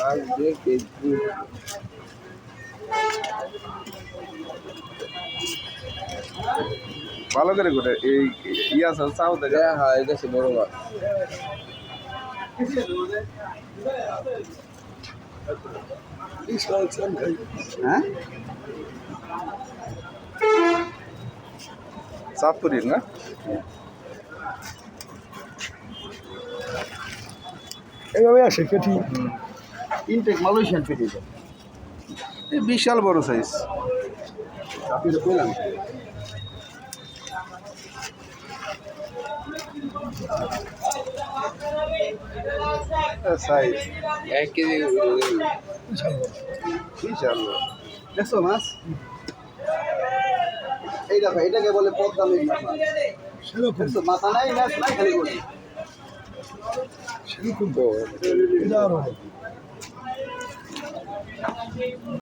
আসবে ফেসবুক ভালো করে করে এই ইয়া চাও দেখা হ্যাঁ এটা সে বড় মাছ হ্যাঁ চাঁদপুরির না এইভাবে আসে পেটি ইনটেক মালয়েশিয়ান পেটি এই বিশাল বড় সাইজ আপনি তো কইলাম সাইজ 1 কেজি বিশাল দেখছো মাছ এই দেখো এটাকে বলে পদ্মা মেঘনা মাছ সেরকম দেখছো মাথা নাই মাছ নাই খালি বলি সেরকম তো এটা আরো